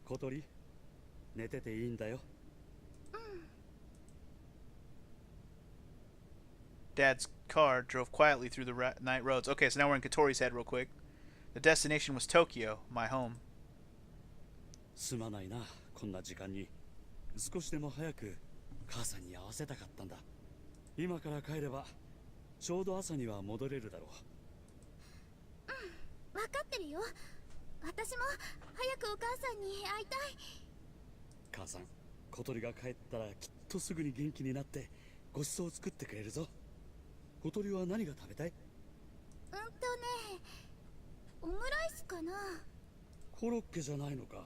小鳥、寝てていいんだよ。Dad's car drove quietly through the night roads. Okay, so now we're in Kotori's head real quick. The destination was Tokyo, my home. すまないな、こんな時間に。少しでも早く母さんに会わせたかったんだ。今から帰ればちょうど朝には戻れるだろう。分かってるよ。私も早くお母さんに会いたい。母さん、小鳥が帰ったらきっとすぐに元気になってご馳走を作ってくれるぞ。小鳥は何が食べたい？オムライスかな。コロッケじゃないのか。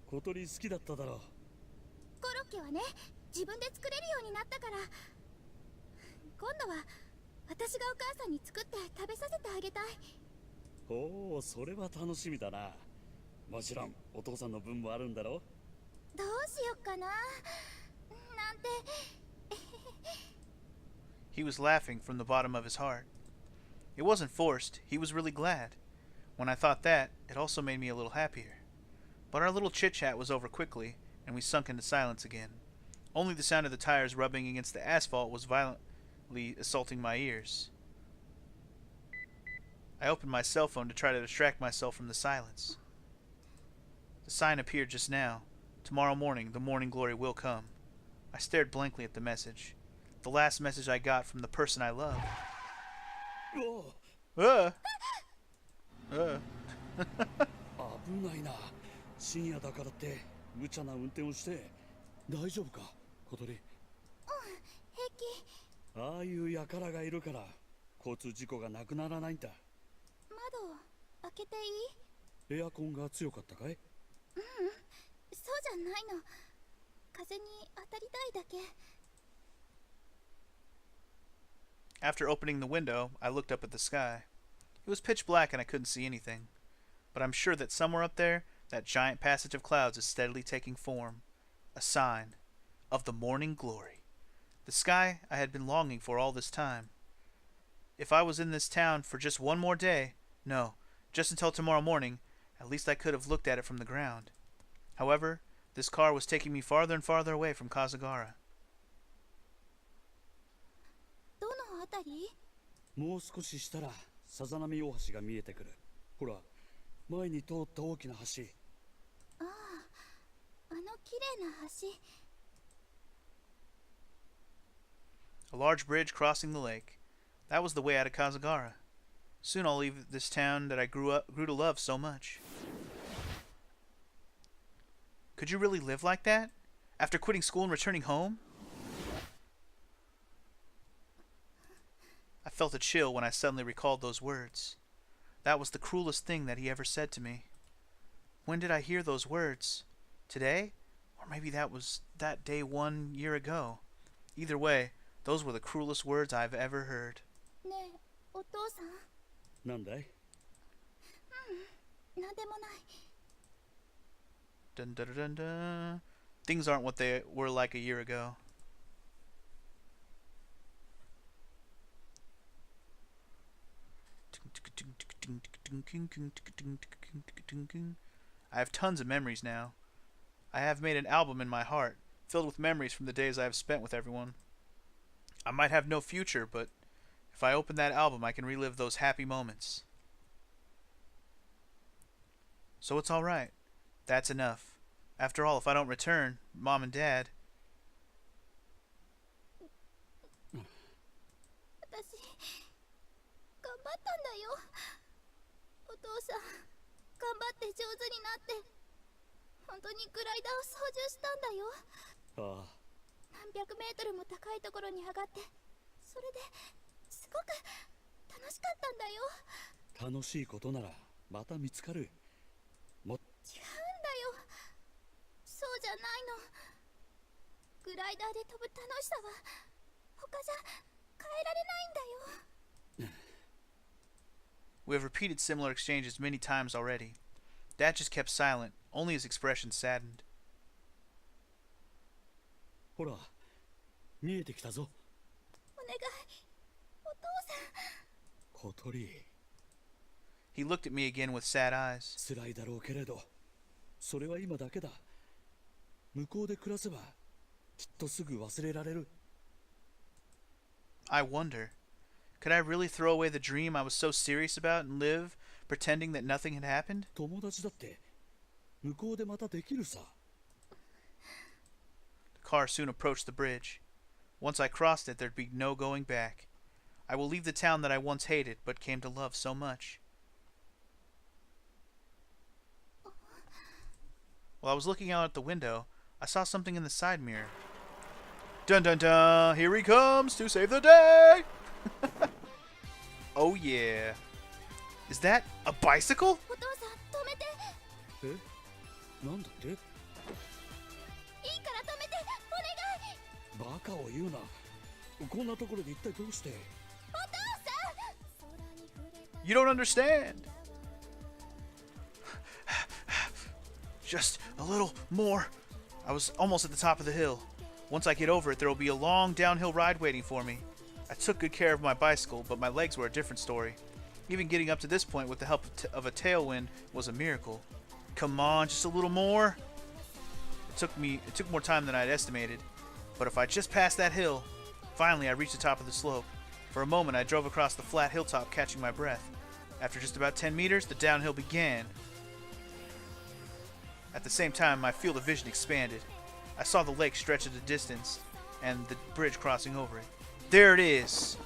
小鳥好きだっただろう。コロッケはね、自分で作れるようになったから。今度は私がお母さんに作って食べさせてあげたい。おお、それは楽しみだな。もちろんお父さんの分もあるんだろう。どうしよっかななんて。He was laughing from the bottom of his heart. It wasn't forced, he was really glad. When I thought that, it also made me a little happier. But our little chit-chat was over quickly, and we sunk into silence again. Only the sound of the tires rubbing against the asphalt was violently assaulting my ears. I opened my cell phone to try to distract myself from the silence. The sign appeared just now. Tomorrow morning, the morning glory will come. I stared blankly at the message. The last message I got from the person I love. Oh. 危ないな。深夜だからって無茶な運転をして大丈夫か、小鳥？平気。ああいう輩がいるから交通事故がなくならないんだ。窓開けていい？エアコンが強かったかい？そうじゃないの。風に当たりたいだけ。After opening the window, I looked up at the sky. It was pitch black and I couldn't see anything. But I'm sure that somewhere up there, that giant passage of clouds is steadily taking form. A sign of the morning glory. The sky I had been longing for all this time. If I was in this town for just one more day, no, just until tomorrow morning, at least I could have looked at it from the ground. However, this car was taking me farther and farther away from Casa Gara. どのあたり？もう少ししたらさざ波大橋が見えてくる。ほら、前に通った大きな橋。ああ、あの綺麗な橋。A large bridge crossing the lake. That was the way out of Kazagara. Soon I'll leave this town that I grew to love so much. Could you really live like that? After quitting school and returning home? I felt a chill when I suddenly recalled those words. That was the cruelest thing that he ever said to me. When did I hear those words? Today? Or maybe that was that day 1 year ago. Either way, those were the cruelest words I've ever heard. ねえ、お父さん。なんだい？なんでもない。Dun dun dun dun. Things aren't what they were like a year ago. I have tons of memories now. I have made an album in my heart, filled with memories from the days I have spent with everyone. I might have no future, but if I open that album, I can relive those happy moments. So it's alright. That's enough. After all, if I don't return, Mom and Dad... 私、頑張ったんだよ。お父さん、頑張って上手になって、本当にグライダーを操縦したんだよ。ああ。何百メートルも高いところに上がって、それですごく楽しかったんだよ。楽しいことならまた見つかる。も違うんだよ。そうじゃないの。グライダーで飛ぶ楽しさは他じゃ変えられないんだよ。We have repeated similar exchanges many times already. Dad just kept silent, only his expression saddened. ほら、見えてきたぞ。お願い、お父さん。小鳥。He looked at me again with sad eyes. 辛いだろうけれど、それは今だけだ。向こうで暮らせばきっとすぐ忘れられる。 I wonder, could I really throw away the dream I was so serious about and live pretending that nothing had happened? 友達だって向こうでまたできるさ。 The car soon approached the bridge. Once I crossed it, there'd be no going back. I will leave the town that I once hated but came to love so much. While I was looking out at the window, I saw something in the side mirror. Dun dun dun! Here he comes to save the day! Oh yeah. Is that a bicycle? お父さん止めて。え、なんだって？いいから止めて、お願い。バカを言うな。こんなところで一体どうして？お父さん。 You don't understand. Just a little more. I was almost at the top of the hill. Once I get over it, there will be a long downhill ride waiting for me. I took good care of my bicycle, but my legs were a different story. Even getting up to this point with the help of a tailwind was a miracle. Come on, just a little more. It took more time than I'd estimated, but if I just passed that hill, finally I reached the top of the slope. For a moment, I drove across the flat hilltop, catching my breath. After just about 10 meters, the downhill began. At the same time, my field of vision expanded. I saw the lake stretch at a distance, and the bridge crossing over it. There it is!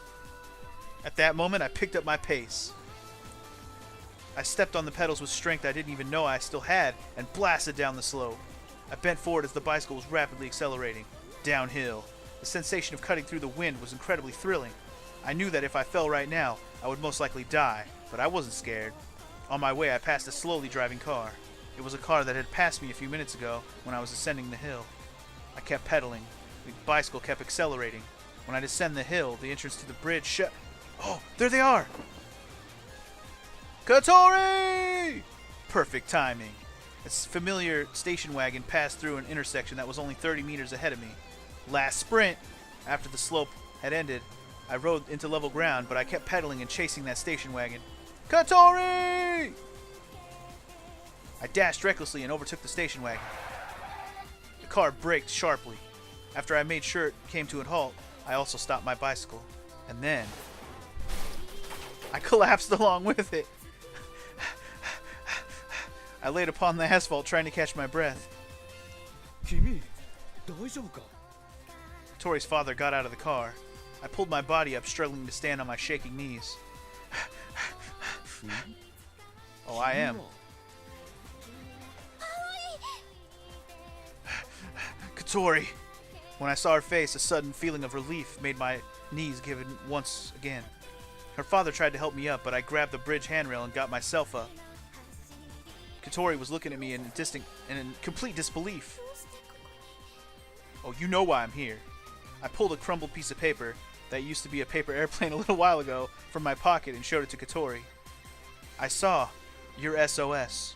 At that moment, I picked up my pace. I stepped on the pedals with strength I didn't even know I still had, and blasted down the slope. I bent forward as the bicycle was rapidly accelerating. Downhill. The sensation of cutting through the wind was incredibly thrilling. I knew that if I fell right now, I would most likely die, but I wasn't scared. On my way, I passed a slowly driving car. It was a car that had passed me a few minutes ago when I was ascending the hill. I kept pedaling. The bicycle kept accelerating. When I descend the hill, the entrance to the bridge shut. Oh, there they are! Katori! Perfect timing. A familiar station wagon passed through an intersection that was only 30 meters ahead of me. Last sprint! After the slope had ended, I rode into level ground, but I kept pedaling and chasing that station wagon. Katori! I dashed recklessly and overtook the station wagon. The car braked sharply. After I made sure it came to a halt, I also stopped my bicycle. And then I collapsed along with it. I laid upon the asphalt trying to catch my breath. 君、大丈夫か？ Tori's father got out of the car. I pulled my body up, struggling to stand on my shaking knees. Oh, I am. Katori. When I saw her face, a sudden feeling of relief made my knees give in once again. Her father tried to help me up, but I grabbed the bridge handrail and got myself up. Katori was looking at me in complete disbelief. Oh, you know why I'm here. I pulled a crumbled piece of paper that used to be a paper airplane a little while ago from my pocket and showed it to Katori. I saw your SOS.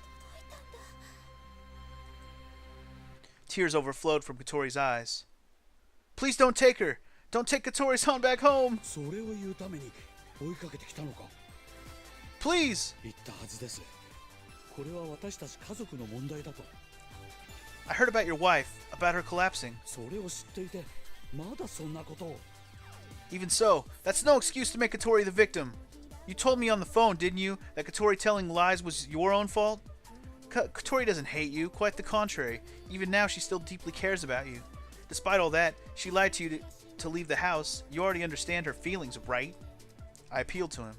Tears overflowed from Katori's eyes. Please don't take her! Don't take Katori-san back home! それを言うために追いかけてきたのか？ Please! 言ったはずです。これは私たち家族の問題だと。 I heard about your wife, about her collapsing. それを知っていて、まだそんなことを。 Even so, that's no excuse to make Katori the victim. You told me on the phone, didn't you, that Katori telling lies was your own fault? Katori doesn't hate you, quite the contrary. Even now, she still deeply cares about you. Despite all that, she lied to you to leave the house. You already understand her feelings, right? I appealed to him.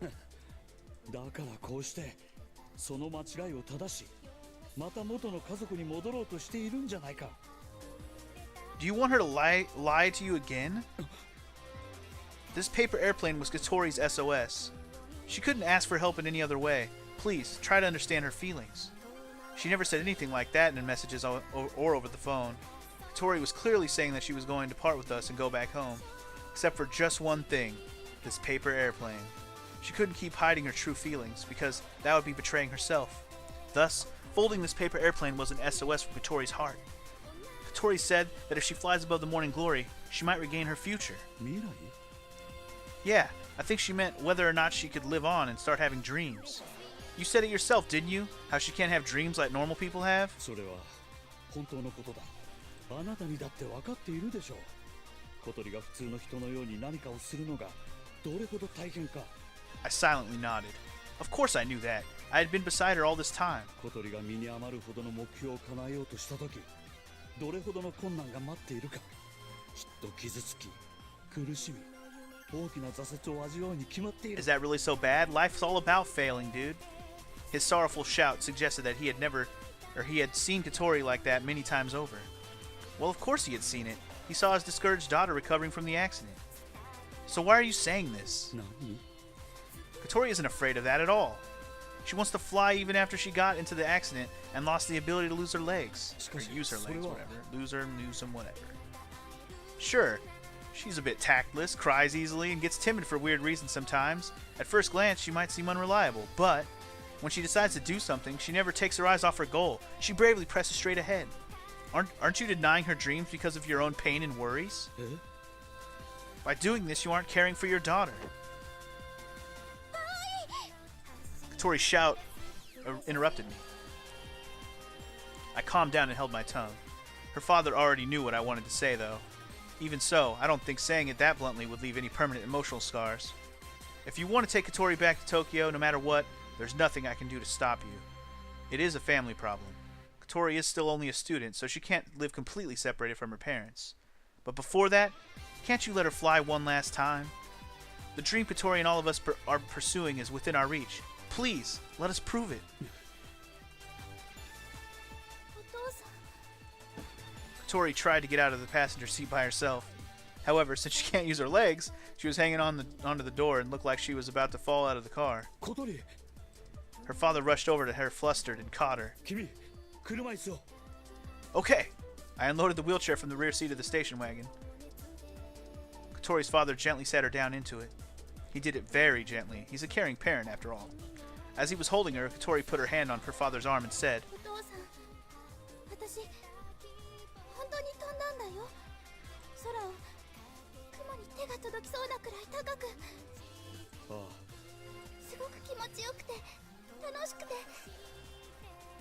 だからこうしてその間違いを正し、また元の家族に戻ろうとしているんじゃないか。 Do you want her to lie to you again? This paper airplane was Katori's SOS. She couldn't ask for help in any other way. Please, try to understand her feelings. She never said anything like that in messages or over the phone. Katori was clearly saying that she was going to part with us and go back home. Except for just one thing, this paper airplane. She couldn't keep hiding her true feelings, because that would be betraying herself. Thus, folding this paper airplane was an SOS from Katori's heart. Katori said that if she flies above the morning glory, she might regain her future. 未来？ Yeah, I think she meant whether or not she could live on and start having dreams. You said it yourself, didn't you? How she can't have dreams like normal people have? それは本当のことだ。あなたにだって分かっているでしょう。小鳥が普通の人のように何かをするのがどれほど大変か。I silently nodded. Of course I knew that. I had been beside her all this time. 小鳥が身に余るほどの目標を叶えようとしたとき、どれほどの困難が待っているか。きっと傷つき、苦しみ、大きな挫折を味わうに決まっている。 Is that really so bad? Life's all about failing, dude. His sorrowful shout suggested that he had seen Katori like that many times over. Well, of course he had seen it. He saw his discouraged daughter recovering from the accident. So why are you saying this? 何? Katori isn't afraid of that at all. She wants to fly even after she got into the accident and lost the ability to lose her legs. Or use her legs, whatever. Lose them, whatever. Sure, she's a bit tactless, cries easily, and gets timid for weird reasons sometimes. At first glance, she might seem unreliable, but when she decides to do something, she never takes her eyes off her goal. She bravely presses straight ahead. Aren't you denying her dreams because of your own pain and worries? By doing this, you aren't caring for your daughter. Katori's shout interrupted me. I calmed down and held my tongue. Her father already knew what I wanted to say, though. Even so, I don't think saying it that bluntly would leave any permanent emotional scars. If you want to take Katori back to Tokyo, no matter what, there's nothing I can do to stop you. It is a family problem. Katori is still only a student, so she can't live completely separated from her parents. But before that, can't you let her fly one last time? The dream Katori and all of us are pursuing is within our reach. Please, let us prove it. Katori tried to get out of the passenger seat by herself. However, since she can't use her legs, she was hanging onto the door and looked like she was about to fall out of the car. 小鳥、 Her father rushed over to her flustered and caught her. 君、車椅子を。 Okay! I unloaded the wheelchair from the rear seat of the station wagon. Katori's father gently sat her down into it. He did it very gently. He's a caring parent, after all. As he was holding her, Katori put her hand on her father's arm and said, お父さん、私本当に飛んだんだよ。空を雲に手が届きそうなくらい高く。ああ、すごく気持ちよくて楽しくて。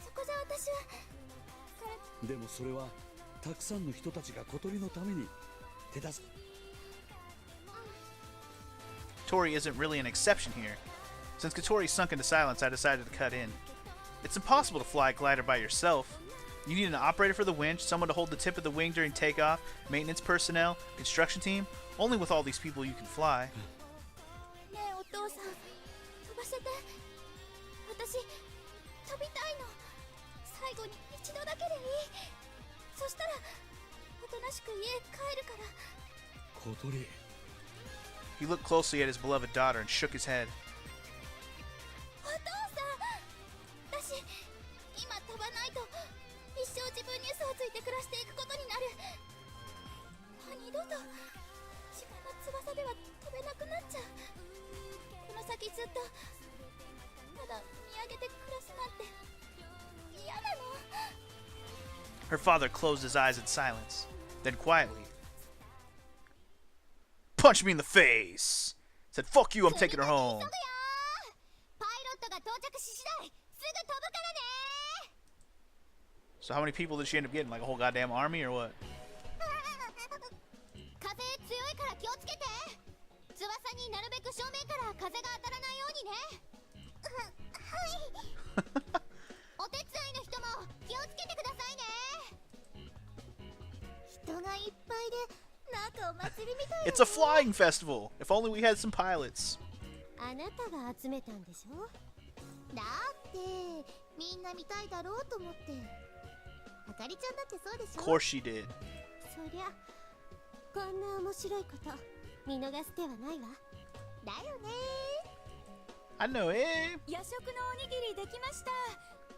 そこじゃ私は。でもそれはたくさんの人たちが小鳥のために手出す。 Katori isn't really an exception here. Since Katori sunk into silence, I decided to cut in. It's impossible to fly a glider by yourself. You need an operator for the winch, someone to hold the tip of the wing during takeoff, maintenance personnel, construction team. Only with all these people you can fly. ねえお父さん、飛ばせて。私飛びたいの。最後に一度だけでいい。そしたらおとなしく家へ帰るから。小鳥。 He looked closely at his beloved daughter and shook his head. お父さん、私今飛ばないと一生自分に嘘をついて暮らしていくことになる。もう二度と自分の翼では飛べなくなっちゃう。この先ずっとただ見上げて暮らすなんて嫌なの。 Her father closed his eyes in silence. Then quietly, punched me in the face. Said, "Fuck you, I'm taking her home." パイロットが到着し次第すぐ飛ぶからね。 So how many people did she end up getting? Like a whole goddamn army or what? 風強いから気をつけて。翼になるべく正面から風が当たらないようにね。はい。お手伝いの人も気をつけてくださいね。人がいっぱいでなんかお祭りみたい。 It's a flying festival. If only we had some pilots. あなたが集めたんでしょ。だってみんな見たいだろうと思って。あかりちゃんだってそうでし Of ょ。 course she did. そりゃこんな面白いこと見逃す手はないわ。だよね。 I know it. 夜食のおにぎりできました。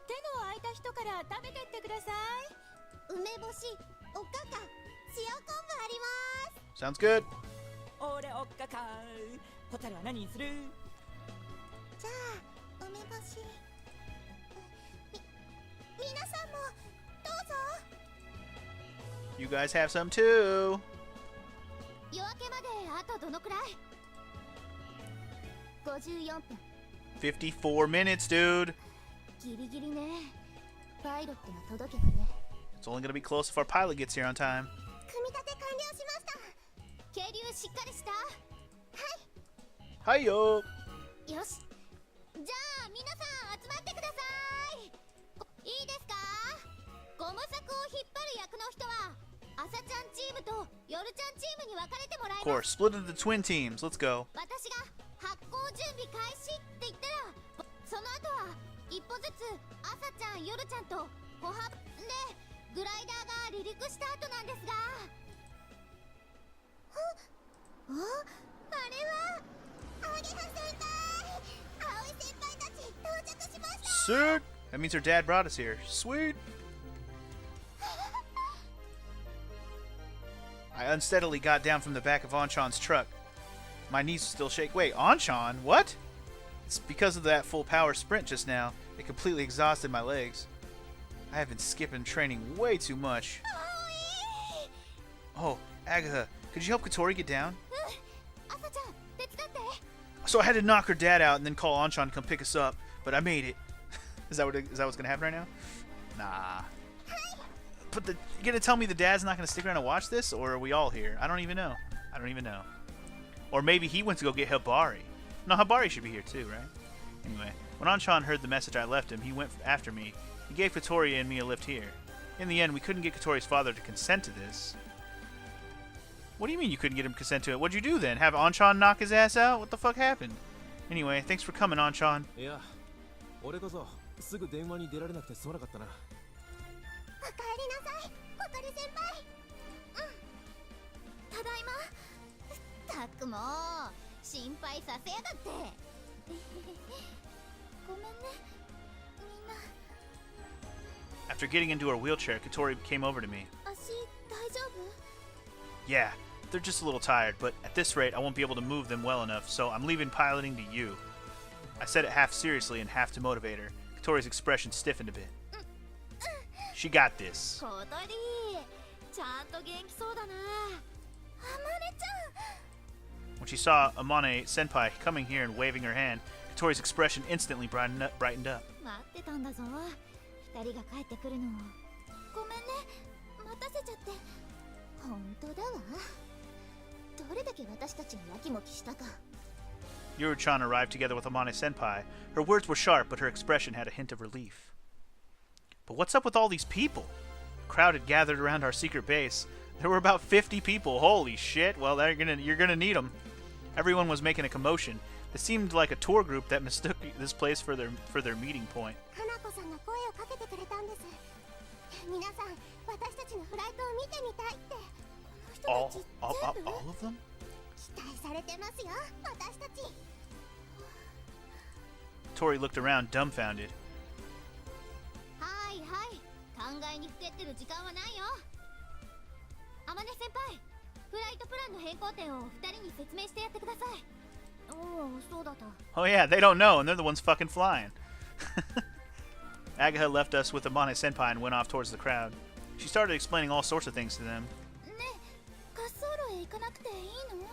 手の空いた人から食べてってください。梅干し、おかか、塩昆布あります。 Sounds good. 俺おっかか。ホタルは何にする？じゃあ梅干し。皆さんもどうぞ。 You guys have some too. 夜明けまであとどのくらい？54分。54 minutes, dude. ギリギリね。パイロットが届けばね。 It's only gonna be close if our pilot gets here on time. 組み立て完了しました。係留しっかりした。Hi yo. よし。じゃあ皆さん集まってください。いいですか？ゴム柵を引っ張る役の人は朝ちゃんチームと夜ちゃんチームに分かれてもらい Of ます。 course, split into twin teams. Let's go. 私が発行準備開始って言ったら、その後は一歩ずつ朝ちゃん夜ちゃんと歩幅でグライダーが離陸した後なんですが。あれはアゲハ先輩、葵先輩たち到着しました。 Sick. That means her dad brought us here. Sweet. I unsteadily got down from the back of Anchan's truck. My knees still shake. Wait, Anchan? What? It's because of that full power sprint just now. It completely exhausted my legs. I have been skipping training way too much. Oh, Agatha, could you help Katori get down? 朝ちゃん手伝って。 So I had to knock her dad out and then call Anchan to come pick us up, but I made it. Is that what's gonna happen right now? Nah. But you gonna tell me the dad's not gonna stick around and watch this, or are we all here? I don't even know. Or maybe he went to go get Hibari. No, Hibari should be here too, right? Anyway, when Anchan heard the message I left him, he went after me. He gave Katori and me a lift here. In the end, we couldn't get Katori's father to consent to this. What do you mean you couldn't get him to consent to it? What'd you do then? Have Anchan knock his ass out? What the fuck happened? Anyway, thanks for coming, Anchan. いや、俺こそすぐ電話に出られなくてすまなかったな。おかえりなさい、小鳥先輩。ただいま。たくも心配させやがって。ごめんね、みんな。 After getting into her wheelchair, Katori came over to me. 足大丈夫？ Yeah, they're just a little tired, but at this rate, I won't be able to move them well enough, so I'm leaving piloting to you. I said it half seriously and half to motivate her. Katori's expression stiffened a bit. She got this. 小鳥、ちゃんと元気そうだな。あまねちゃん。 When she saw Amane Senpai coming here and waving her hand, Katori's expression instantly brightened up. 待ってたんだぞ。二人が帰ってくるのを。ごめんね、待たせちゃって。本当だわ。どれだけ私たちがやきもきしたか。 Yuru-chan arrived together with Amane Senpai. Her words were sharp, but her expression had a hint of relief. But what's up with all these people? A crowd had gathered around our secret base. There were about 50 people. Holy shit. Well, you're gonna need them. Everyone was making a commotion. It seemed like a tour group that mistook this place for their meeting point. 花子さんが声をかけてくれたんです。皆さん、私たちのフライトを見てみたいって。この人たち全部 All of them? 期待されてますよ、私たち。 Tori looked around, dumbfounded. はいはい、考えにふけってる時間はないよ。天音先輩、フライトプランの変更点を二人に説明してやってください。おお、そうだった。 Oh yeah, they don't know, and they're the ones fucking flying. Agatha left us with Amane Senpai and went off towards the crowd. She started explaining all sorts of things to them. ね、滑走路へ行かなくていいの？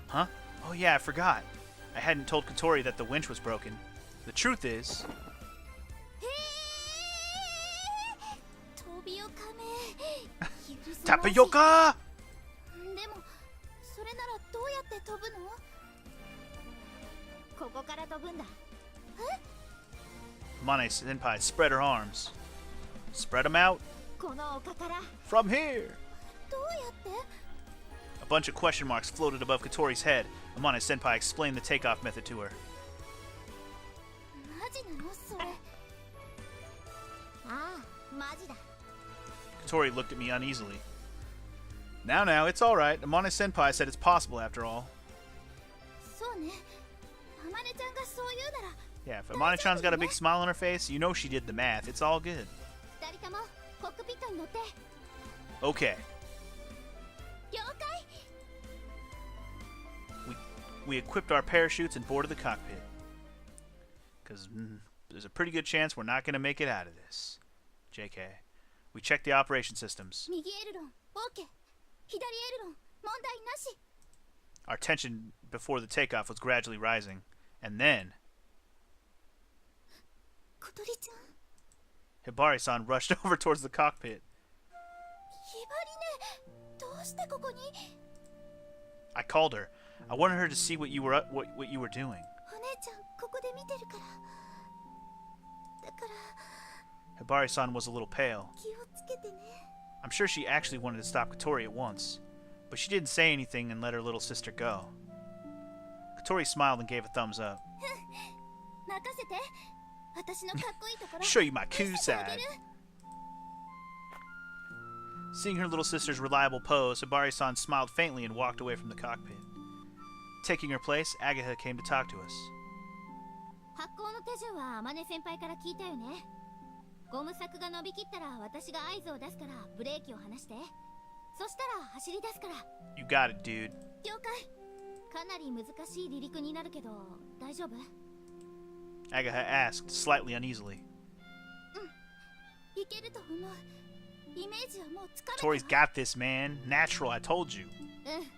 Huh? Oh yeah, I forgot. I hadn't told Katori that the winch was broken. The truth is... 飛びよかめ。 Tapioca! でも、それならどうやって飛ぶの？ここから飛ぶんだ。え？ Amane Senpai spread her arms. Spread them out. この丘から。 From here! どうやって？ A bunch of question marks floated above Katori's head. Amane Senpai explained the takeoff method to her. マジなのそれ？ああ、マジだ。 Katori looked at me uneasily. Now, it's alright. Amane Senpai said it's possible after all. そうね。あまねちゃんがそう言うなら。 Yeah, if Amane-chan's got a big smile on her face, you know she did the math. It's all good. 二人ともコックピットに乗って。 Okay. 了解。 We equipped our parachutes and boarded the cockpit. Because there's a pretty good chance we're not going to make it out of this. JK. We checked the operation systems. 右エルロン、OK。左エルロン、問題なし。 Our tension before the takeoff was gradually rising. And then... 小鳥ちゃん。 Hibari-san rushed over towards the cockpit. ひばりね、どうしてここに？ I called her. I wanted her to see what you were what you were doing. お姉ちゃんここで見てるから。だから Hibari-san was a little pale. 気をつけてね。 I'm sure she actually wanted to stop Katori at once, but she didn't say anything and let her little sister go. Katori smiled and gave a thumbs up. 任せて。私のかっこいいところ。 Show you my 見 cool せてあげ side. る。 Seeing her little sister's reliable pose, Hibari-san smiled faintly and walked away from the cockpit. Taking her place, Agatha came to talk to us. 発行の手順は天音先輩から聞いたよね。ゴム柵が伸びきったら私が合図を出すからブレーキを離して。そしたら走り出すから。 You got it, dude. 了解。かなり難しい離陸になるけど大丈夫？ Agatha asked, slightly uneasily. いけると思う。イメージはもうつかめた。 Tori's got this, man. Natural, I told you.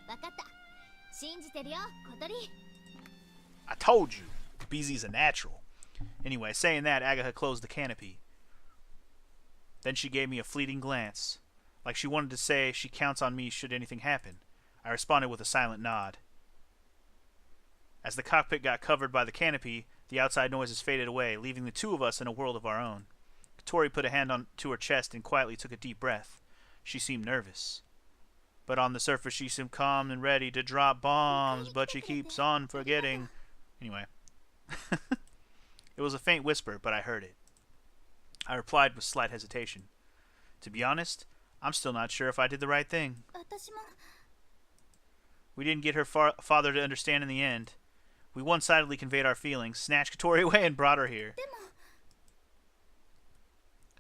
わかった。信じてるよ、小鳥。 I told you. BZ's a natural. Anyway, saying that, Agatha closed the canopy. Then she gave me a fleeting glance, like she wanted to say she counts on me should anything happen. I responded with a silent nod. As the cockpit got covered by the canopy, the outside noises faded away, leaving the two of us in a world of our own. Katori put a hand to her chest and quietly took a deep breath. She seemed nervous. But on the surface she seemed calm and ready to drop bombs, but she keeps on forgetting. Anyway. It was a faint whisper, but I heard it. I replied with slight hesitation. To be honest, I'm still not sure if I did the right thing. 私も。 We didn't get her father to understand in the end. We one-sidedly conveyed our feelings, snatched Katori away, and brought her here. でも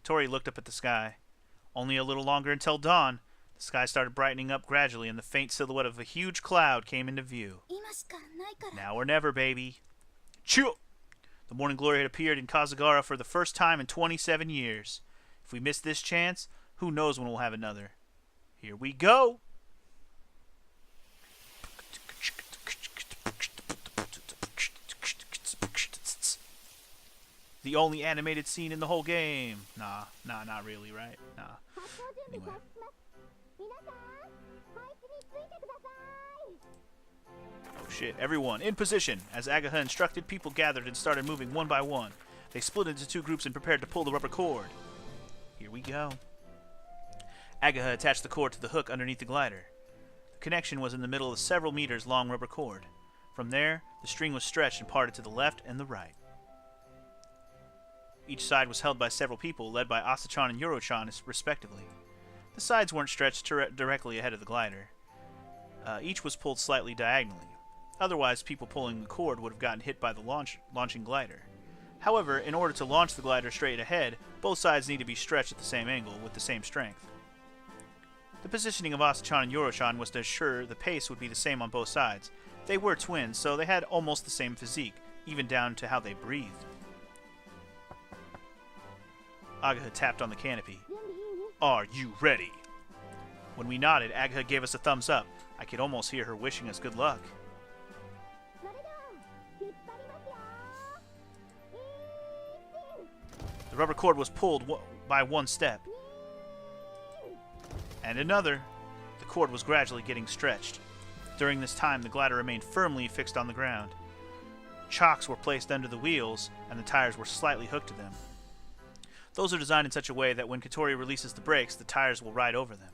Katori looked up at the sky. Only a little longer until dawn. The sky started brightening up gradually, and the faint silhouette of a huge cloud came into view. 今しかないから。 Now or never, baby. Chew! The morning glory had appeared in Casa Gara for the first time in 27 years. If we miss this chance, who knows when we'll have another. Here we go! The only animated scene in the whole game. Nah, not really, right? Nah. Anyway. 皆さん、配置についてください。 Oh shit, everyone, in position! As Agatha instructed, people gathered and started moving one by one. They split into two groups and prepared to pull the rubber cord. Here we go. Agatha attached the cord to the hook underneath the glider. The connection was in the middle of a several meters long rubber cord. From there, the string was stretched and parted to the left and the right. Each side was held by several people, led by Asa-chan and Yoro-chan, respectively. The sides weren't stretched directly ahead of the glider. Each was pulled slightly diagonally. Otherwise, people pulling the cord would have gotten hit by the launching glider. However, in order to launch the glider straight ahead, both sides need to be stretched at the same angle with the same strength. The positioning of Asa-chan and Yoro-chan was to ensure the pace would be the same on both sides. They were twins, so they had almost the same physique, even down to how they breathed. Agatha tapped on the canopy. Are you ready? When we nodded, Agatha gave us a thumbs up. I could almost hear her wishing us good luck. それでは引っ張りますよ。 The rubber cord was pulled by one step. And another. The cord was gradually getting stretched. During this time, the glider remained firmly fixed on the ground. Chocks were placed under the wheels, and the tires were slightly hooked to them. Those are designed in such a way that when Katori releases the brakes, the tires will ride over them.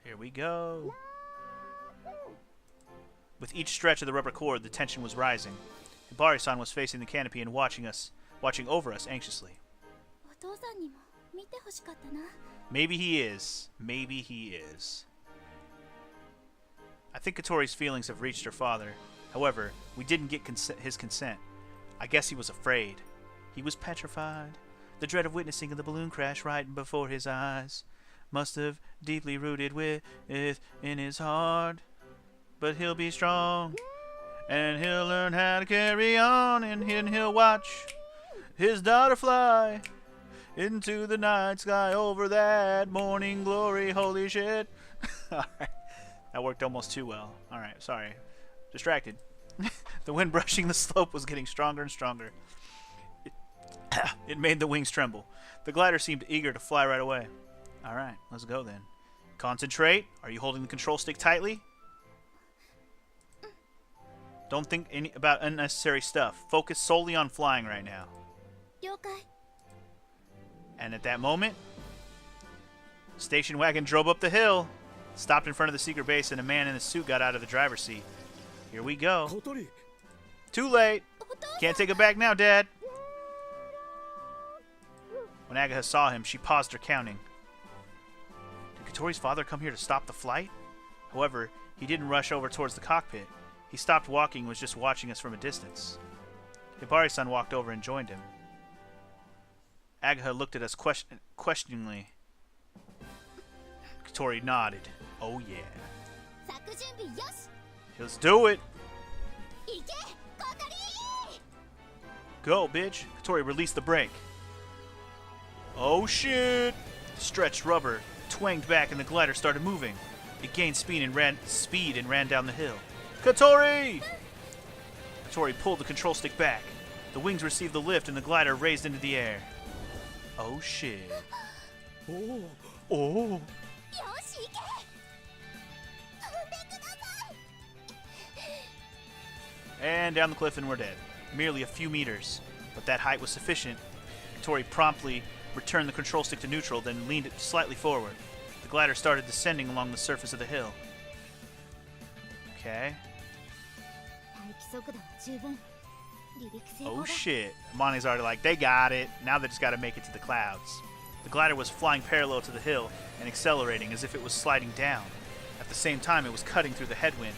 Here we go. With each stretch of the rubber cord, the tension was rising. Hibari-san was facing the canopy and watching over us anxiously. お父さんにも見てほしかったな。 Maybe he is. Maybe he is. I think Katori's feelings have reached her father. However, we didn't get his consent. I guess he was afraid. He was petrified. The dread of witnessing the balloon crash right before his eyes must have deeply rooted in his heart. But he'll be strong, and he'll learn how to carry on, and he'll watch his daughter fly into the night sky over that morning glory. Holy shit. Alright. That worked almost too well. Alright, sorry. Distracted. The wind brushing the slope was getting stronger and stronger. It made the wings tremble. The glider seemed eager to fly right away. Alright, let's go then. Concentrate. Are you holding the control stick tightly? Don't think about unnecessary stuff. Focus solely on flying right now. 了解 And at that moment, station wagon drove up the hill, stopped in front of the secret base, and a man in a suit got out of the driver's seat. Here we go. 小鳥 Too late. Can't take it back now, Dad. When Agatha saw him, she paused her counting. Did Katori's father come here to stop the flight? However, he didn't rush over towards the cockpit. He stopped walking and was just watching us from a distance. Hibari-san walked over and joined him. Agatha looked at us questioningly. Katori nodded. Oh yeah. 作準備よし Let's do it. 行け小鳥 Go, bitch. Katori released the brake. Oh shit. Stretched rubber twanged back and the glider started moving. It gained speed and ran down the hill. Katori! Katori pulled the control stick back. The wings received the lift and the glider raised into the air. Oh shit. おお Oh. よし行け飛んでください And down the cliff and we're dead. Merely a few meters. But that height was sufficient. Katori promptly returned the control stick to neutral, then leaned it slightly forward. The glider started descending along the surface of the hill. Okay. 待機速度は十分離陸成功 Oh だ shit. Monty's already like, they got it. Now they just gotta make it to the clouds. The glider was flying parallel to the hill and accelerating as if it was sliding down. At the same time, it was cutting through the headwind.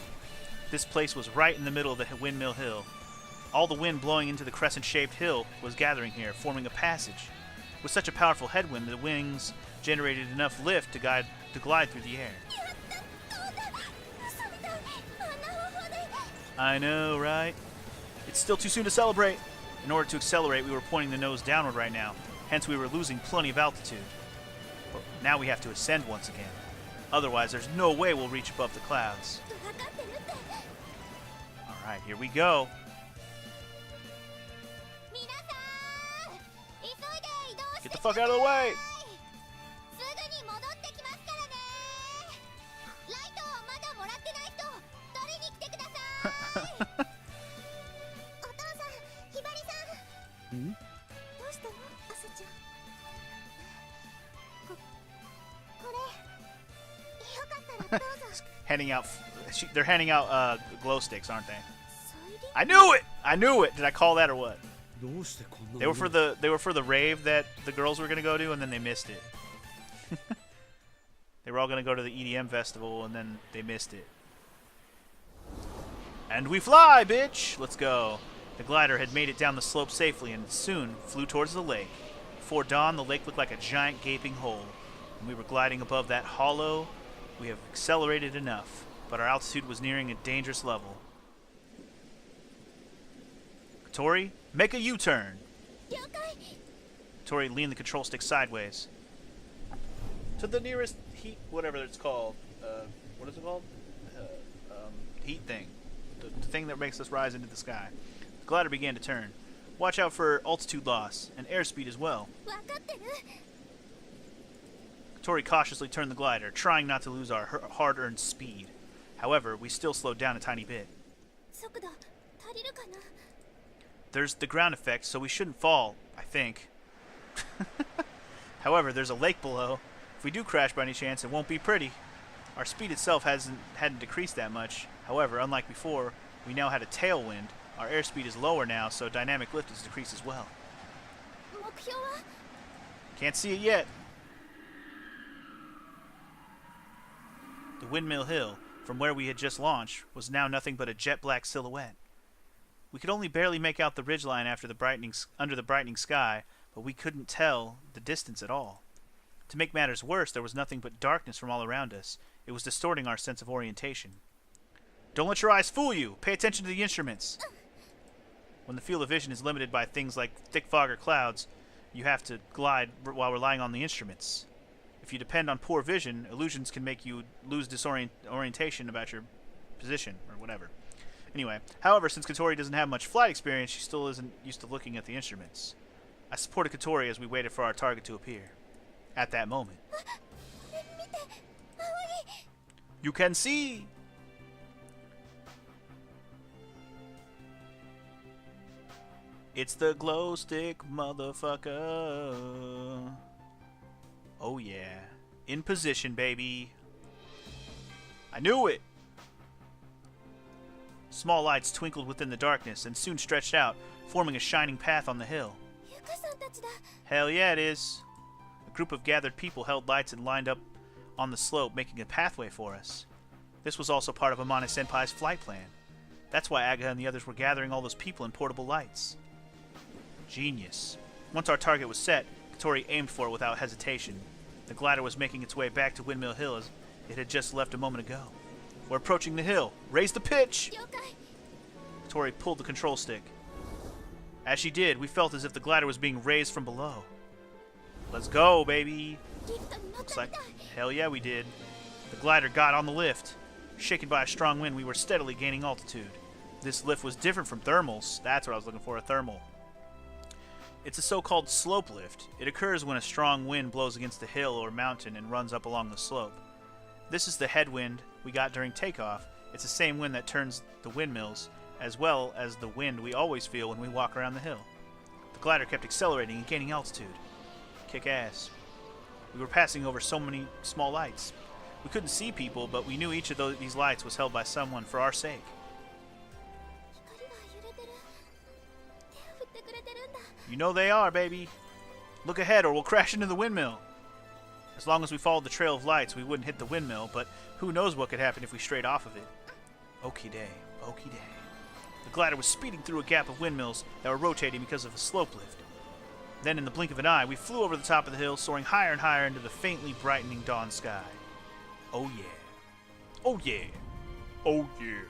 This place was right in the middle of the windmill hill. All the wind blowing into the crescent-shaped hill was gathering here, forming a passage. With such a powerful headwind, the wings generated enough lift to glide through the air. 飛んだ嘘みたいあんな方法で I know, right? It's still too soon to celebrate. In order to accelerate, we were pointing the nose downward right now. Hence, we were losing plenty of altitude. But now we have to ascend once again. Otherwise, there's no way we'll reach above the clouds. 分かってるって Alright, here we go. 皆さん急いで移動して Get the fuck out of the way! すぐに戻ってきますからねライトまだもらってない人取りに来てくださいお父さんひばりさんんどうしたのアスちゃんこれよかったらどうぞ Handing out... They're handing out glow sticks, aren't they? ソイリ I knew it! I knew it! Did I call that or what? どうしてこんな They were for the rave that the girls were gonna go to, and then they missed it. They were all gonna go to the EDM festival, and then they missed it. And we fly, bitch! Let's go. The glider had made it down the slope safely, and soon flew towards the lake. Before dawn, the lake looked like a giant gaping hole, and we were gliding above that hollow. We have accelerated enough, but our altitude was nearing a dangerous level. Katori, make a U-turn. 了解 Tori leaned the control stick sideways. To the nearest heat, whatever it's called. What is it called? Heat thing. The thing that makes us rise into the sky. The glider began to turn. Watch out for altitude loss, and airspeed as well. 分かってる Tori cautiously turned the glider, trying not to lose our hard-earned speed. However, we still slowed down a tiny bit. 速度足りるかな There's the ground effect, so we shouldn't fall, I think. However, there's a lake below. If we do crash by any chance, it won't be pretty. Our speed itself hadn't decreased that much. However, unlike before, we now had a tailwind. Our airspeed is lower now, so dynamic lift has decreased as well. 目標は Can't see it yet. The windmill hill, from where we had just launched, was now nothing but a jet black silhouette. We could only barely make out the ridgeline under the brightening sky, but we couldn't tell the distance at all. To make matters worse, there was nothing but darkness from all around us. It was distorting our sense of orientation. Don't let your eyes fool you! Pay attention to the instruments! When the field of vision is limited by things like thick fog or clouds, you have to glide while relying on the instruments. If you depend on poor vision, illusions can make you lose orientation about your position, or whatever. Anyway, however, since Katori doesn't have much flight experience, she still isn't used to looking at the instruments. I supported Katori as we waited for our target to appear. At that moment, you can see! It's the glow stick, motherfucker. Oh yeah. In position, baby. I knew it! Small lights twinkled within the darkness and soon stretched out, forming a shining path on the hill. Hell yeah, it is. A group of gathered people held lights and lined up on the slope, making a pathway for us. This was also part of Amane Senpai's flight plan. That's why Aga and the others were gathering all those people in portable lights. Genius. Once our target was set, Katori aimed for it without hesitation. The glider was making its way back to Windmill Hill as it had just left a moment ago. We're approaching the hill. Raise the pitch! Katori pulled the control stick. As she did, we felt as if the glider was being raised from below. Let's go, baby! Looks like... Hell yeah, we did. The glider got on the lift. Shaken by a strong wind, we were steadily gaining altitude. This lift was different from thermals. That's what I was looking for, a thermal. It's a so-called slope lift. It occurs when a strong wind blows against a hill or mountain and runs up along the slope. This is the headwind we got during takeoff. It's the same wind that turns the windmills, as well as the wind we always feel when we walk around the hill. The glider kept accelerating and gaining altitude. Kick ass. We were passing over so many small lights. We couldn't see people, but we knew each of these lights was held by someone for our sake. You know they are, baby. Look ahead or we'll crash into the windmill. As long as we followed the trail of lights, we wouldn't hit the windmill, but who knows what could happen if we strayed off of it. Okie day, okie day. The glider was speeding through a gap of windmills that were rotating because of a slope lift. Then, in the blink of an eye, we flew over the top of the hill, soaring higher and higher into the faintly brightening dawn sky. Oh yeah. Oh yeah. Oh yeah.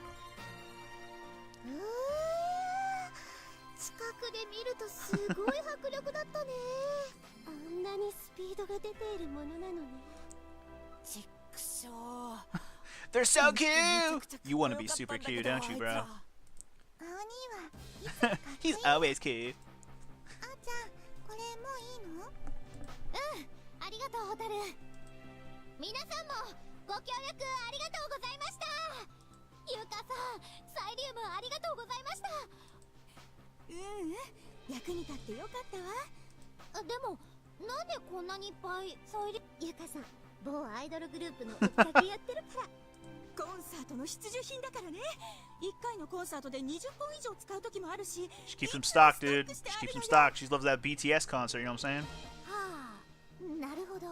近くで見るとすごい迫力だったね。あんなにスピードが出ているものなのね。ちっくしょう。 They're so cute! You want to be super cute, don't you, bro? 青兄は He's always cute. あーちゃん、これもういいの？ありがとう、ホタル。皆さんもご協力ありがとうございました。ゆうかさん、サイリウムありがとうございました。役に立ってよかったわ。でも、なんでこんなにいっぱいサイリゆうかさん、某アイドルグループの追っかけやってるから。コンサートの必需品だからね。1回のコンサートで20本以上使う時もあるし。 She keeps them stocked, dude. She keeps them stocked. She loves that BTS concert, you know what I'm saying? はあ、なるほど。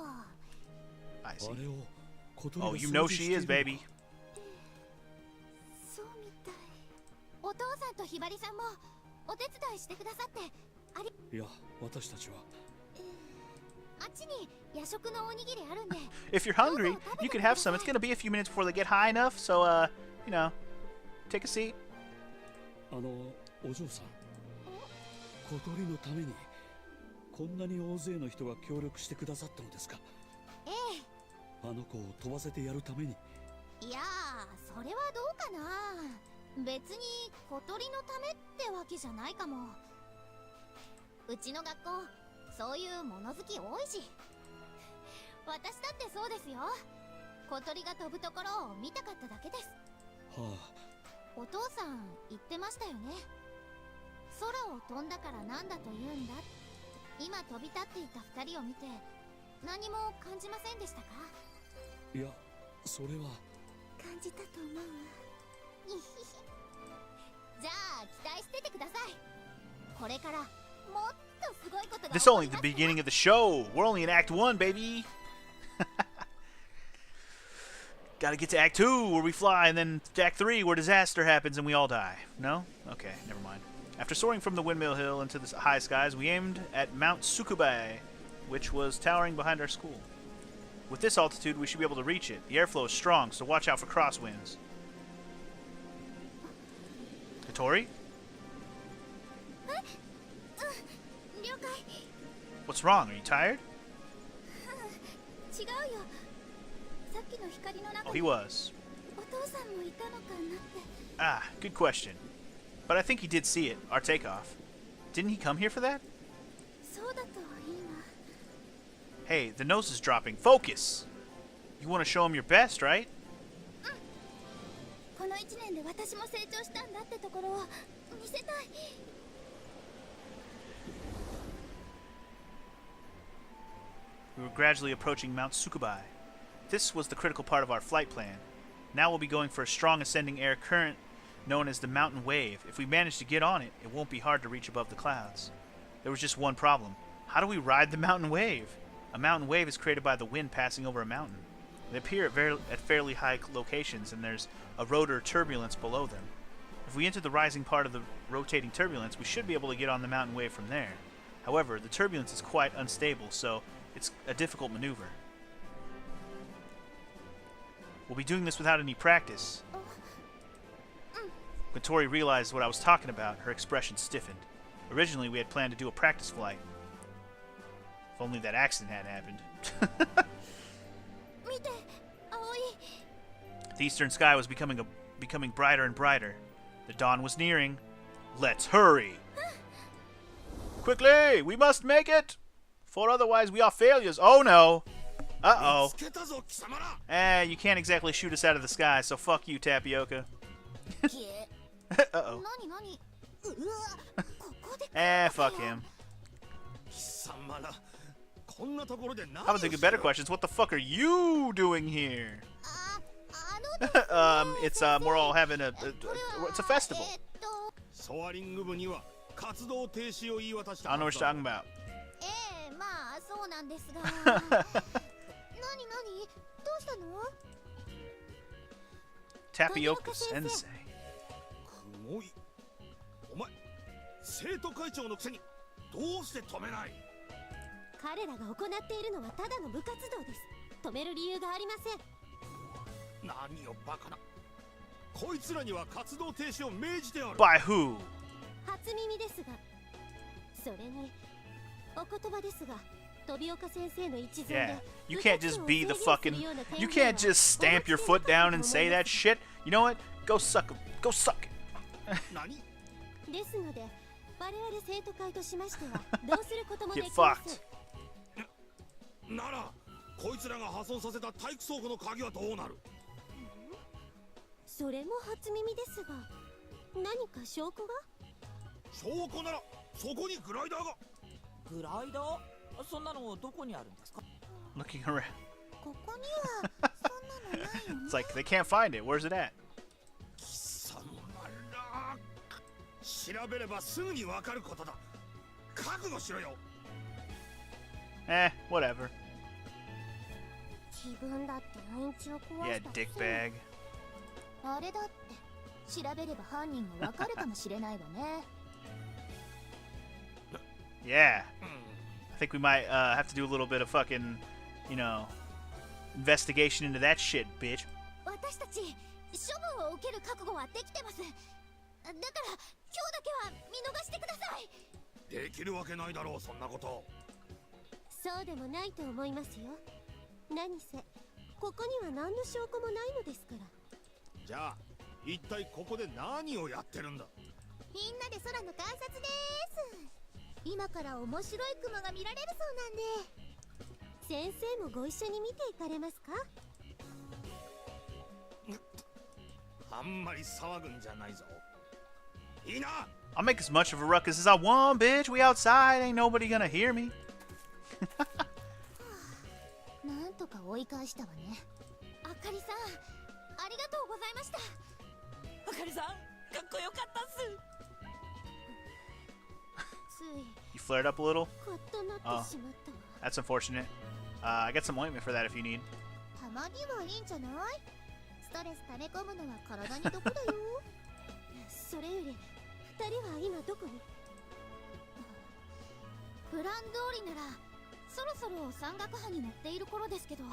I see. あれを小鳥 Oh, が you 掃 know 除して she いる is, のか baby. そうみたい。お父さんとひばりさんもお手伝いしてくださってあり。いや、私たちはあっちに夜食のおにぎりあるんで。 If you're hungry, you can have some. It's gonna be a few minutes before they get high enough, so, you know, take a seat. お嬢さん、小鳥のためにこんなに大勢の人が協力してくださったのですか？ええ。あの子を飛ばせてやるために。いやー、それはどうかな。別に小鳥のためってわけじゃないかも。うちの学校、そういう物好き多いし。私だってそうですよ。小鳥が飛ぶところを見たかっただけです。はお父さん言ってましたよね。空を飛んだからなんだと言うんだ。今飛び立っていた2人を見て何も感じませんでしたか？あ、いや、それは感じたと思うわ。じゃあ期待しててください。これからもっとすごいことが This 起こ only り the ますから。 beginning of the show. We're only in Act 1, baby. Gotta get to Act 2, where we fly, and then to Act 3, where disaster happens and we all die. No? Okay, never mind. After soaring from the windmill hill into the high skies, we aimed at Mount Tsukubai, which was towering behind our school. With this altitude, we should be able to reach it. The airflow is strong, so watch out for crosswinds. Katori? 了解。 What's wrong? Are you tired? 違うよ。さっきの光の中 Oh, に he was. お父父さんもいたのかなって。 Ah, good question. But I think he did see it, our takeoff. Didn't he come here for that? そうだといいな。 Hey, the nose is dropping. Focus! You want to show him your best, right? この1年で私も成長したんだってところを見せたい。 We were gradually approaching Mount Tsukubai. This was the critical part of our flight plan. Now we'll be going for a strong ascending air current known as the mountain wave. If we manage to get on it, it won't be hard to reach above the clouds. There was just one problem. How do we ride the mountain wave? A mountain wave is created by the wind passing over a mountain. They appear at fairly high locations, and there's a rotor turbulence below them. If we enter the rising part of the rotating turbulence, we should be able to get on the mountain wave from there. However, the turbulence is quite unstable, so it's a difficult maneuver. We'll be doing this without any practice. When Tori realized what I was talking about, her expression stiffened. Originally, we had planned to do a practice flight. If only that accident hadn't happened. 見て、青い。 The eastern sky was becoming brighter and brighter. The dawn was nearing. Let's hurry! Quickly! We must make it! For otherwise we are failures. Oh no! Uh-oh. You can't exactly shoot us out of the sky, so fuck you, Tapioca. Uh-oh. 何何。うわ、ここで。Fuck him. How about the better questions? What the fuck are you doing here? あの。It's we're all having it's a festival. ソアリング部には活動停止を言い渡した。 I don't know what you're talking about. まあそうなんですが。何何？どうしたの？ Tapioca Sensei. すごい。お前、生徒会長のくせにどうして止めない？彼らが行っているのはただの部活動です。止める理由がありません。何よバカな。こいつらには活動停止を命じてある。 By who? 初耳ですが、それにお言葉ですが、飛岡先生の一存で Yeah, you can't just be the fucking. You can't just stamp your foot down and say that shit. You know what? Go suck 'em. Go suck it. 何？ですので、我々生徒会としましてはどうすることもで Get きません。 fucked. なら、こいつらが破損させた体育倉庫の鍵はどうなる？それも初耳ですが、何か証拠が？証拠ならそこにグライダーが。グライダー？そんなのどこにあるんですか？ Looking around. ここにはそんなのないよね。 It's like they can't find it. Where's it at? 貴様ら。調べればすぐにわかることだ。覚悟しろよ。Whatever. 自分だって延長壊 Yeah, したくせに。 dickbag. あれだって調べれば犯人がわかるかもしれないわね。 Yeah. I think we might have to do a little bit of fucking, investigation into that shit, bitch. 私たち処分を受ける覚悟はできてます。だから今日だけは見逃してください。できるわけないだろうそんなこと。そうでもないと思いますよ。何せここには何の証拠もないのですから。じゃあ一体ここで何をやってるんだ？みんなで空の観察です。今から面白い雲が見られるそうなんで。先生もご一緒に見ていかれますか？あんまり騒ぐんじゃないぞ。いいな。 I'll make as much of a ruckus as I want, bitch. We outside. Ain't nobody gonna hear me. なんとか追い返したわね。あかりさん、ありがとうございました。あかりさん、かっこよかったっす。つい You flared up a little? カッとなってしまったわ。 That's unfortunate. I got some ointment for that if you need. たまにはいいんじゃない？ストレス溜め込むのは体に毒だよ。それより二人は今どこに？プラン通りならそろそろ山岳波に乗っている頃ですけど。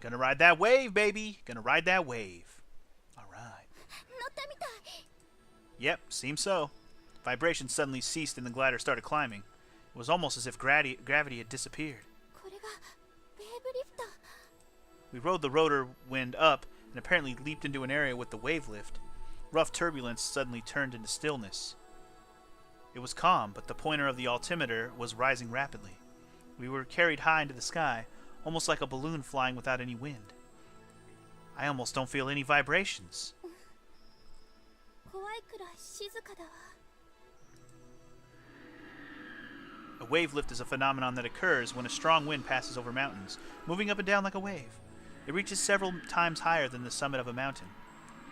Gonna ride that wave, baby. Gonna ride that wave. All right. 乗ったみたい。 Yep, seems so. Vibrations suddenly ceased and the glider started climbing. It was almost as if gravity had disappeared. これがウェーブリフト。 We rode the rotor wind up and apparently leaped into an area with the wave lift. Rough turbulence suddenly turned into stillness. It was calm, but the pointer of the altimeter was rising rapidly. We were carried high into the sky, almost like a balloon flying without any wind. I almost don't feel any vibrations. 怖いくらい静かだわ。 A wave lift is a phenomenon that occurs when a strong wind passes over mountains, moving up and down like a wave. It reaches several times higher than the summit of a mountain.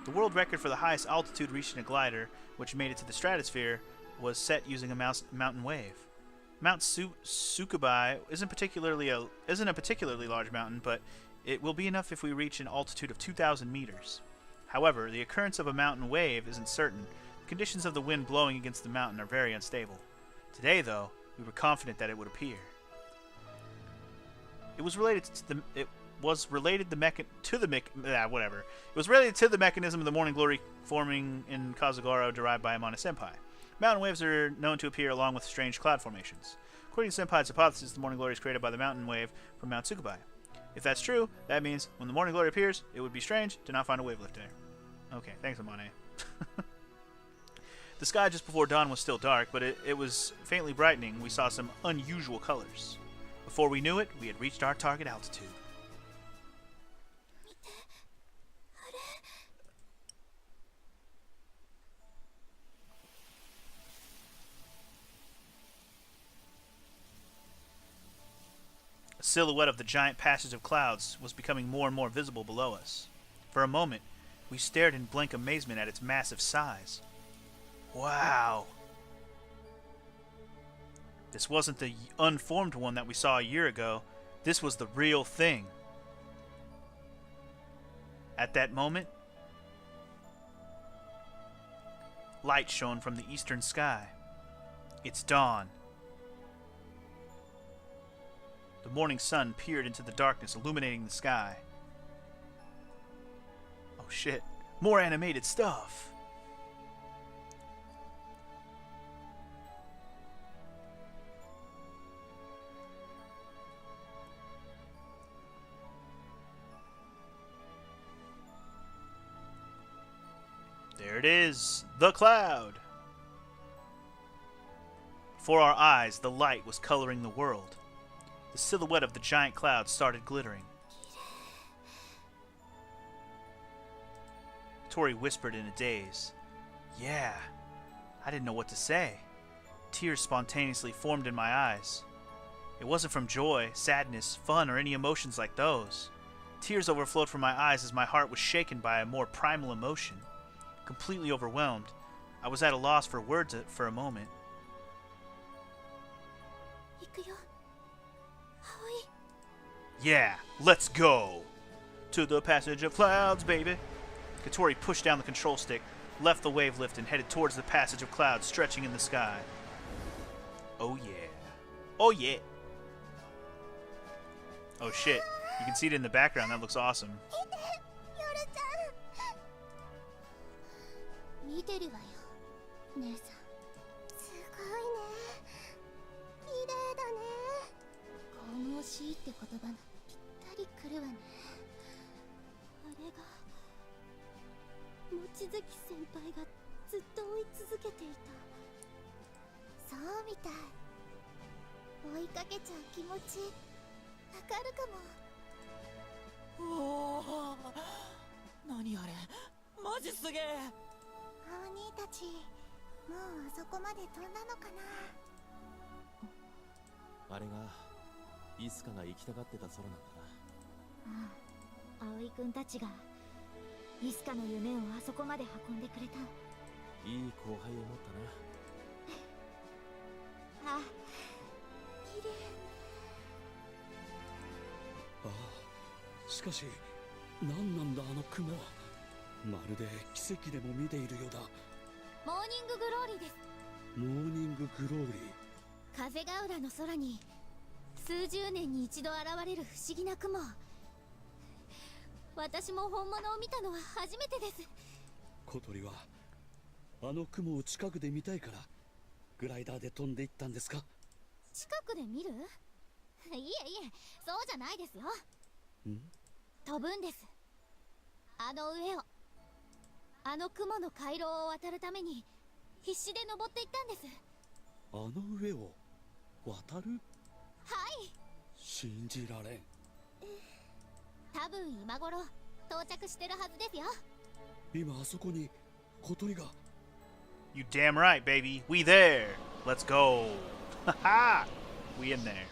The world record for the highest altitude reached in a glider, which made it to the stratosphere, was set using a mountain wave. Mount Tsukubai isn't a particularly large mountain, but it will be enough if we reach an altitude of 2,000 meters. However, the occurrence of a mountain wave isn't certain. The conditions of the wind blowing against the mountain are very unstable. Today, though, we were confident that it would appear. It was related to the mechanism of the morning glory forming in Casa Gara derived by Amana Senpai. Mountain waves are known to appear along with strange cloud formations. According to Senpai's hypothesis, the morning glory is created by the mountain wave from Mount Tsukubai. If that's true, that means when the morning glory appears, it would be strange to not find a wave lift there. Okay, thanks, Amane. The sky just before dawn was still dark, but it was faintly brightening. We saw some unusual colors. Before we knew it, we had reached our target altitude. A silhouette of the giant passage of clouds was becoming more and more visible below us. For a moment, we stared in blank amazement at its massive size. Wow! This wasn't the unformed one that we saw a year ago. This was the real thing. At that moment, light shone from the eastern sky. It's dawn. The morning sun peered into the darkness, illuminating the sky. Oh shit. More animated stuff! There it is, the cloud! Before our eyes, the light was coloring the world. The silhouette of the giant cloud started glittering. Tori whispered in a daze. Yeah, I didn't know what to say. Tears spontaneously formed in my eyes. It wasn't from joy, sadness, fun, or any emotions like those. Tears overflowed from my eyes as my heart was shaken by a more primal emotion. Completely overwhelmed, I was at a loss for words for a moment. Yeah, let's go! To the passage of clouds, baby! Katori pushed down the control stick, left the wave lift, and headed towards the passage of clouds stretching in the sky. Oh yeah. Oh yeah! Oh shit, you can see it in the background, that looks awesome. 見てるわよ、姉さん。すごいね。綺麗だね。神々しいって言葉がぴったりくるわね。あれが望月先輩がずっと追い続けていた。そうみたい。追いかけちゃう気持ちわかるかも。おお、何あれ、マジすげえ。お兄たち、もうあそこまで飛んだのかな。あれがイスカが行きたがってた空なんだな。葵くんたちがイスカの夢をあそこまで運んでくれた。いい後輩を持ったな。あ、綺麗。ああ、しかし何なんだあの雲は。まるで奇跡でも見ているようだ。モーニンググローリーです。モーニンググローリー。風が浦の空に数十年に一度現れる不思議な雲。私も本物を見たのは初めてです。小鳥はあの雲を近くで見たいからグライダーで飛んでいったんですか？近くで見る？いえいえ、そうじゃないですよ。ん？飛ぶんです。あの上を、あの雲の回廊を渡るために必死で登っていったんです。あの上を渡る？はい。信じられん。多分今頃到着してるはずですよ。今あそこに小鳥が。 You damn right, baby. We there. Let's go. Haha. We in there.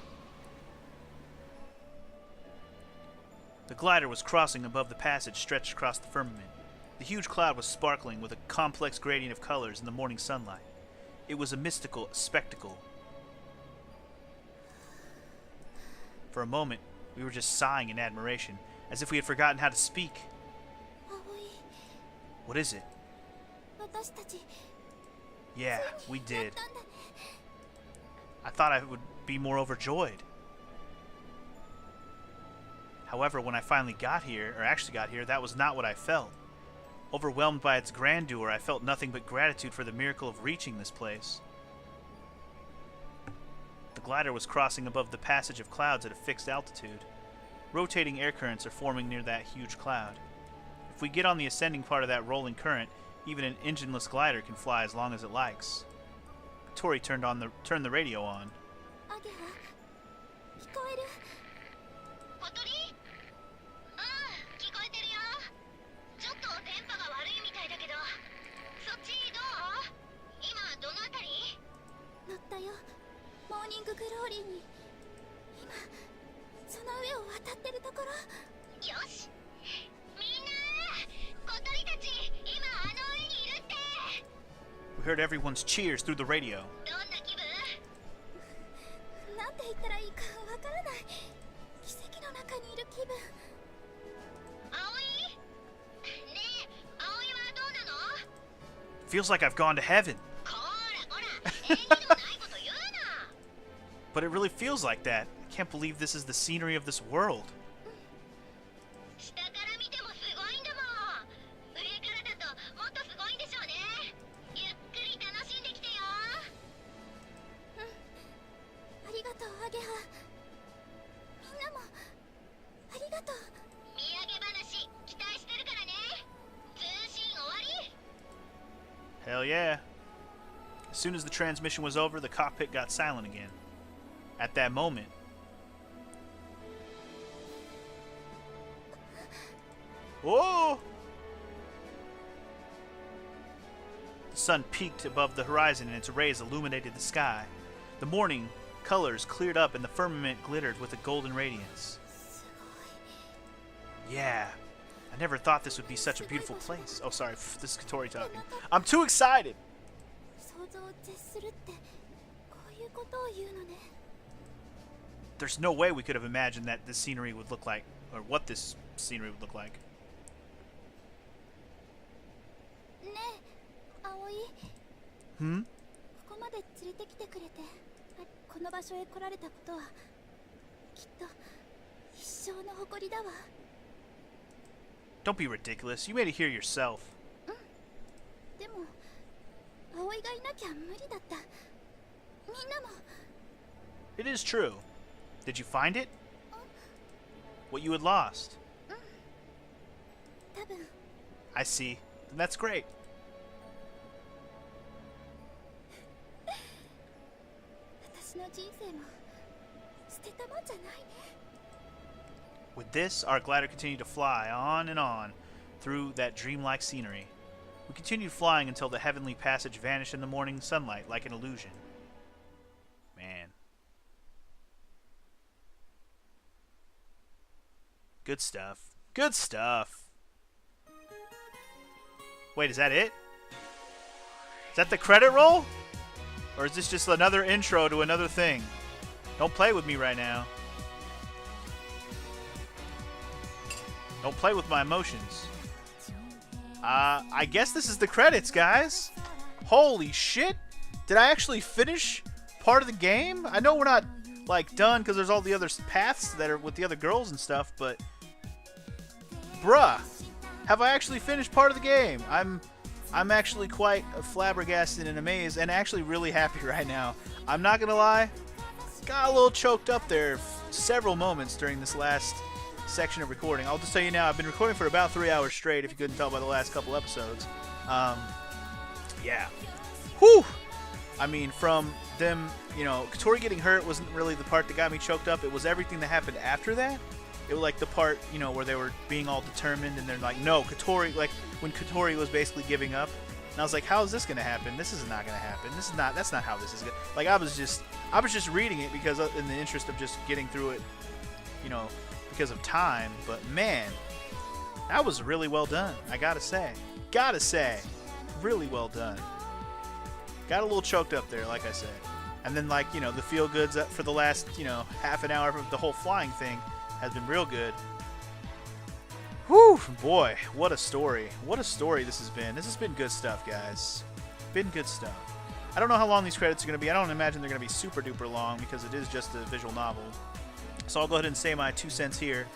The glider was crossing above the passage stretched across the firmament. The huge cloud was sparkling with a complex gradient of colors in the morning sunlight. It was a mystical spectacle. For a moment, we were just sighing in admiration, as if we had forgotten how to speak. What is it? 私たち Yeah, we did. I thought I would be more overjoyed. However, when I finally got here, or actually got here, that was not what I felt. Overwhelmed by its grandeur, I felt nothing but gratitude for the miracle of reaching this place. The glider was crossing above the passage of clouds at a fixed altitude. Rotating air currents are forming near that huge cloud. If we get on the ascending part of that rolling current, even an engineless glider can fly as long as it likes. Tori turned the radio on. アゲハ、聞こえる？小鳥？聞こえてるよ。ちょっと電波が悪いみたいだけど、そっちどう？今どのあたり？乗ったよ。モーニンググローリーに。今その上を渡ってるところ。よし。みんな、小鳥たち、今あの上にいるって。We heard everyone's cheers through the radio. どんな気分？なんて言ったらいいかわからない。奇跡の中にいる気分。葵？ねえ、葵はどうなの？ Feels like I've gone to heaven. こらこら、縁起のないこと言うな。But it really feels like that. I can't believe this is the scenery of this world. 下から見てもすごいんだもん。上からだともっとすごいんでしょうね。ゆっくり楽しんできてよ。うん。ありがとう、アゲハ。みんなもありがとう。土産話期待してるからね。通信終わり。 Hell yeah. As soon as the transmission was over, the cockpit got silent again. At that moment, whoa! The sun peaked above the horizon and its rays illuminated the sky. The morning colors cleared up and the firmament glittered with a golden radiance. Yeah, I never thought this would be such a beautiful place. Oh, sorry, this is Katori talking. I'm too excited! 想像を絶するってこういうことを言うのね。 There's no way we could have imagined that this scenery would look like, or what this scenery would look like. ねえ、葵。Hmm? ここまで連れてきてくれて、この場所へ来られたことはきっと一生の誇りだわ。 Don't be ridiculous. You made it here yourself. でも葵がいなきゃ無理だった。みんなも。 It is true. Did you find it? What you had lost? 多分。 I see. Then that's great. 私の人生も捨てたもんじゃないね。 With this, our glider continued to fly on and on through that dreamlike scenery. We continued flying until the heavenly passage vanished in the morning sunlight like an illusion. Man. Good stuff. Good stuff. Wait, is that it? Is that the credit roll? Or is this just another intro to another thing? Don't play with me right now. Don't play with my emotions. I guess this is the credits, guys. Holy shit. Did I actually finish part of the game? I know we're not, like, done because there's all the other paths that are with the other girls and stuff, but... Bruh. Have I actually finished part of the game? I'm actually quite flabbergasted and amazed and actually really happy right now. I'm not gonna lie. Got a little choked up there several moments during this last section of recording. I'll just tell you now, I've been recording for about 3 hours straight, if you couldn't tell by the last couple episodes. Yeah. Whew! I mean, from them, you know, Katori getting hurt wasn't really the part that got me choked up. It was everything that happened after that. It was like the part, you know, where they were being all determined and they're like, no, Katori, like when Katori was basically giving up. And I was like, how is this going to happen? This is not going to happen. That's not how this is going to, like, I was just reading it because in the interest of just getting through it, you know, because of time. But man, that was really well done. I gotta say, really well done. Got a little choked up there, like I said. And then, like, you know, the feel goods for the last, you know, half an hour of the whole flying thing has been real good. Whew, boy, what a story. What a story this has been. This has been good stuff, guys. Been good stuff. I don't know how long these credits are going to be. I don't imagine they're going to be super duper long because it is just a visual novel. So I'll go ahead and say my 2 cents here,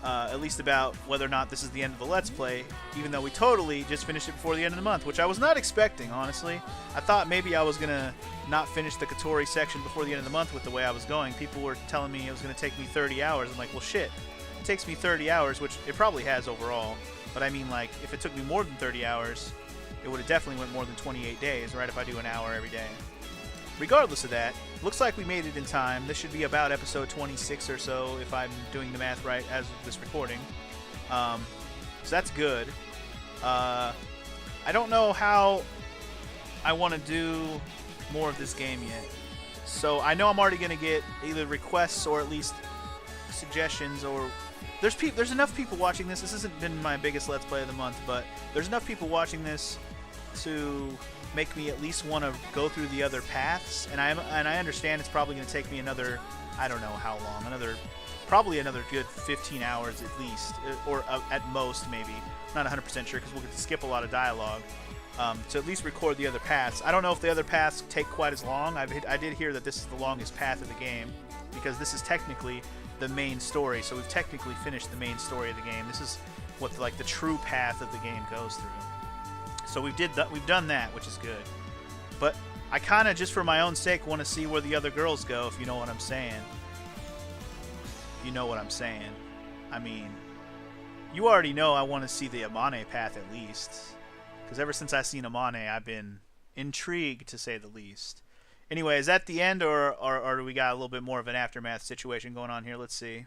at least about whether or not this is the end of the Let's Play, even though we totally just finished it before the end of the month, which I was not expecting, honestly. I thought maybe I was going to not finish the Katori section before the end of the month with the way I was going. People were telling me it was going to take me 30 hours. I'm like, well, shit. It takes me 30 hours, which it probably has overall. But I mean, like, if it took me more than 30 hours, it would have definitely went more than 28 days, right, if I do an hour every day. Regardless of that, looks like we made it in time. This should be about episode 26 or so, if I'm doing the math right as of this recording. So that's good. I don't know how I want to do more of this game yet. So I know I'm already going to get either requests or at least suggestions, or there's enough people watching this. This hasn't been my biggest Let's Play of the month, but there's enough people watching this to make me at least want to go through the other paths, and I understand it's probably going to take me another, I don't know how long, probably another good 15 hours at least, or at most maybe. I'm not 100% sure because we'll get to skip a lot of dialogue to at least record the other paths. I don't know if the other paths take quite as long. I did hear that this is the longest path of the game because this is technically the main story, so we've technically finished the main story of the game. This is what the true path of the game goes through. So we've done that, which is good. But I kind of, just for my own sake, want to see where the other girls go, if you know what I'm saying. You know what I'm saying. I mean, you already know I want to see the Amane path at least. Because ever since I've seen Amane, I've been intrigued, to say the least. Anyway, is that the end, or do we got a little bit more of an aftermath situation going on here? Let's see.